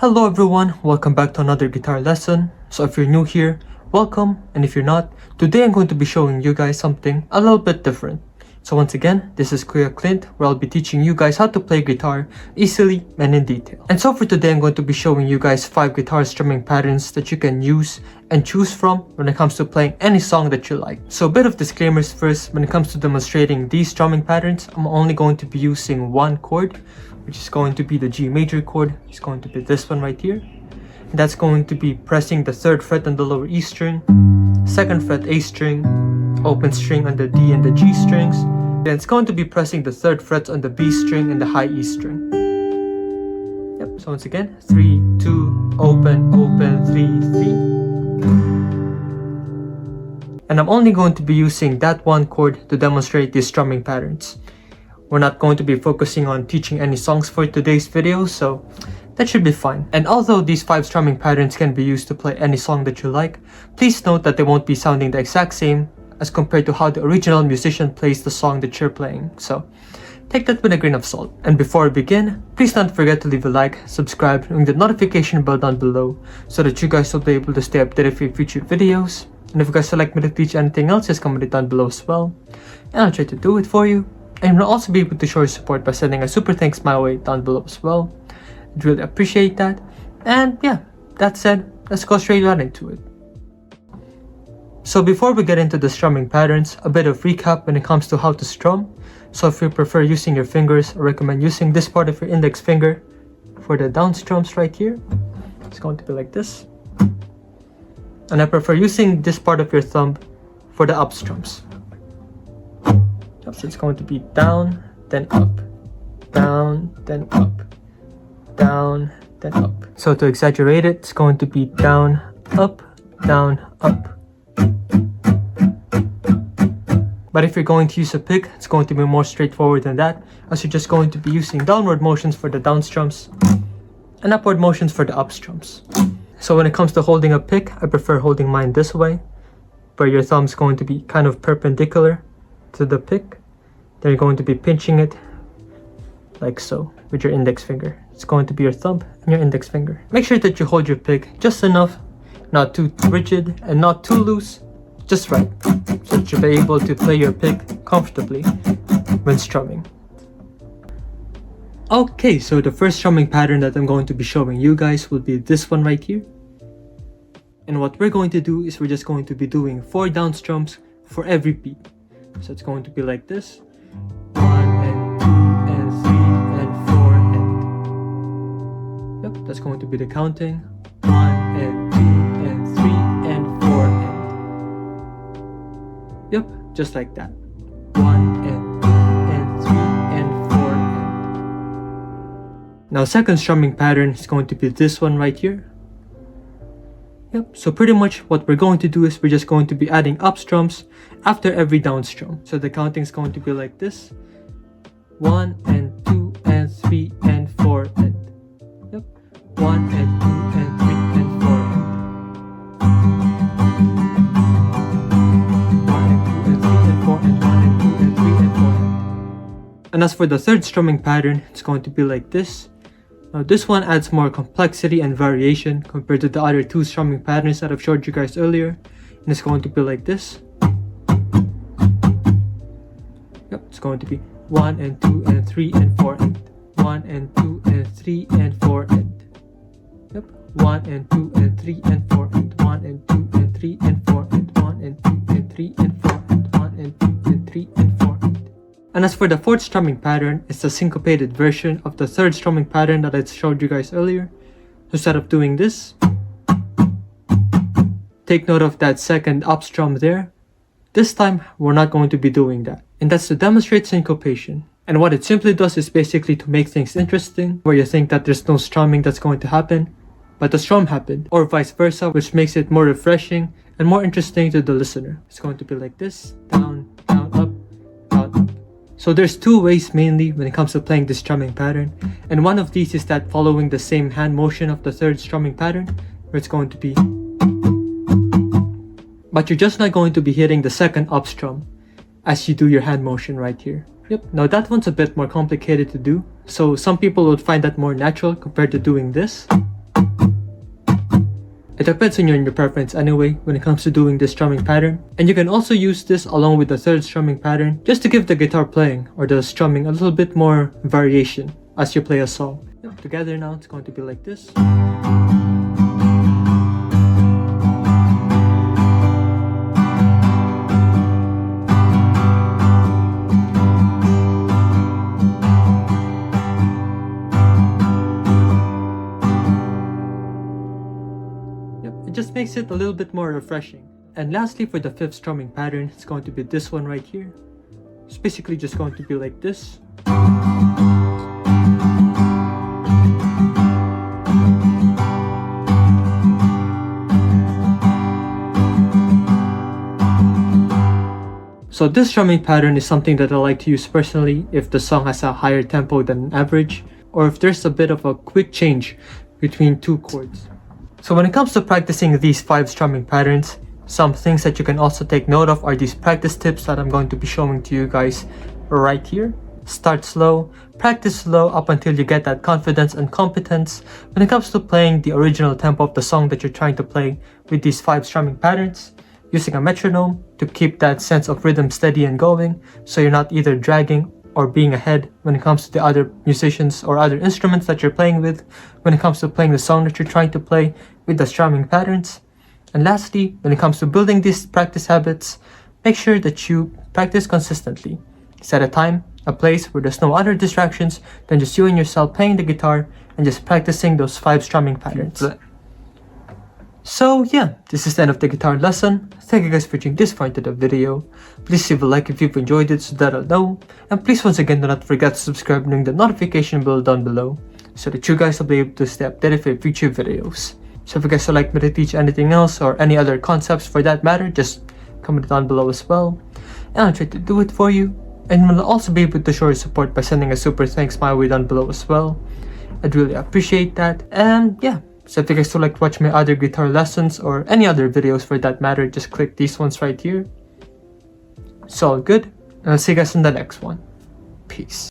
Hello everyone, welcome back to another guitar lesson. So if you're new here, welcome, and if you're not, today I'm going to be showing you guys something a little bit different. So once again, this is Kuya Clint, where I'll be teaching you guys how to play guitar easily and in detail. And so for today, I'm going to be showing you guys 5 guitar strumming patterns that you can use and choose from when it comes to playing any song that you like. So a bit of disclaimers first. When it comes to demonstrating these strumming patterns, I'm only going to be using one chord, which is going to be the G major chord. It's going to be this one right here. And that's going to be pressing the 3rd fret on the lower E string, 2nd fret A string, open string on the D and the G strings. Then it's going to be pressing the 3rd frets on the B string and the high E string. Yep, so once again, 3, 2, open, open, 3, 3. And I'm only going to be using that one chord to demonstrate these strumming patterns. We're not going to be focusing on teaching any songs for today's video, so that should be fine. And although these 5 strumming patterns can be used to play any song that you like, please note that they won't be sounding the exact same as compared to how the original musician plays the song that you're playing. So take that with a grain of salt. And before we begin, please don't forget to leave a like, subscribe, and ring the notification bell down below so that you guys will be able to stay updated for future videos. And if you guys would like me to teach anything else, just comment it down below as well, and I'll try to do it for you. And you'll also be able to show your support by sending a super thanks my way down below as well. I'd really appreciate that. And yeah, that said, let's go straight right into it. So before we get into the strumming patterns, a bit of recap when it comes to how to strum. So if you prefer using your fingers, I recommend using this part of your index finger for the down strums right here. It's going to be like this. And I prefer using this part of your thumb for the up strums. So it's going to be down, then up, down, then up, down, then up. So to exaggerate it, it's going to be down, up, down, up. But if you're going to use a pick, it's going to be more straightforward than that, as you're just going to be using downward motions for the down strums and upward motions for the up strums. So when it comes to holding a pick, I prefer holding mine this way, where your thumb's going to be kind of perpendicular to the pick. Then you're going to be pinching it like so with your index finger. It's going to be your thumb and your index finger. Make sure that you hold your pick just enough, not too rigid and not too loose, just right, so that you'll be able to play your pick comfortably when strumming. Okay, so the first strumming pattern that I'm going to be showing you guys will be this one right here. And what we're going to do is we're just going to be doing 4 down strums for every beat. So it's going to be like this. 1 and 2 and 3 and 4 and... Yep, that's going to be the counting. 1 and 2 and 3 and 4 and... Yep, just like that. 1 and 2 and 3 and 4 and... Now second strumming pattern is going to be this one right here. Yep, so pretty much what we're going to do is we're just going to be adding up strums after every down strum. So the counting is going to be like this. 1 and 2 and 3 and 4 and... Yep, 1 and 2 and 3 and 4 and... 1 and 2 and 3 and 4 and 1 and 2 and 3 and 4 and... And as for the third strumming pattern, it's going to be like this. Now this one adds more complexity and variation compared to the other 2 strumming patterns that I've showed you guys earlier. And it's going to be like this. Yep, it's going to be 1 and 2 and 3 and 4 and 1 and 2 and 3 and 4 and... Yep, 1 and 2 and 3 and 4 and 1 and 2 and 3 and 4 and 1 and 2 and 3 and 4 and 1 and 2 and 3 and 4 and... And as for the 4th strumming pattern, it's the syncopated version of the 3rd strumming pattern that I showed you guys earlier. So instead of doing this, take note of that 2nd up strum there. This time, we're not going to be doing that. And that's to demonstrate syncopation. And what it simply does is basically to make things interesting, where you think that there's no strumming that's going to happen, but the strum happened, or vice versa, which makes it more refreshing and more interesting to the listener. It's going to be like this, down, down, up, down, up. So there's 2 ways mainly when it comes to playing this strumming pattern, and one of these is that following the same hand motion of the 3rd strumming pattern, where it's going to be... But you're just not going to be hitting the 2nd up strum as you do your hand motion right here. Yep, now that one's a bit more complicated to do, so some people would find that more natural compared to doing this. It depends on your preference anyway when it comes to doing this strumming pattern. And you can also use this along with the third strumming pattern just to give the guitar playing or the strumming a little bit more variation as you play a song. Together now it's going to be like this. It just makes it a little bit more refreshing. And lastly, for the fifth strumming pattern, it's going to be this one right here. It's basically just going to be like this. So this strumming pattern is something that I like to use personally if the song has a higher tempo than average, or if there's a bit of a quick change between two chords. So when it comes to practicing these 5 strumming patterns, some things that you can also take note of are these practice tips that I'm going to be showing to you guys right here. Start slow, practice slow up until you get that confidence and competence when it comes to playing the original tempo of the song that you're trying to play with these 5 strumming patterns, using a metronome to keep that sense of rhythm steady and going so you're not either dragging or being ahead when it comes to the other musicians or other instruments that you're playing with when it comes to playing the song that you're trying to play with the strumming patterns. And lastly, when it comes to building these practice habits, make sure that you practice consistently. Set a time, a place where there's no other distractions than just you and yourself playing the guitar and just practicing those 5 strumming patterns. So yeah, this is the end of the guitar lesson. Thank you guys for watching this far into the video. Please leave a like if you've enjoyed it so that I'll know. And please once again do not forget to subscribe and ring the notification bell down below so that you guys will be able to stay updated for future videos. So if you guys would like me to teach anything else or any other concepts for that matter, just comment down below as well. And I'll try to do it for you. And we'll also be able to show your support by sending a super thanks my way down below as well. I'd really appreciate that. And yeah. So if you guys would like to watch my other guitar lessons or any other videos for that matter, just click these ones right here. It's all good, and I'll see you guys in the next one. Peace.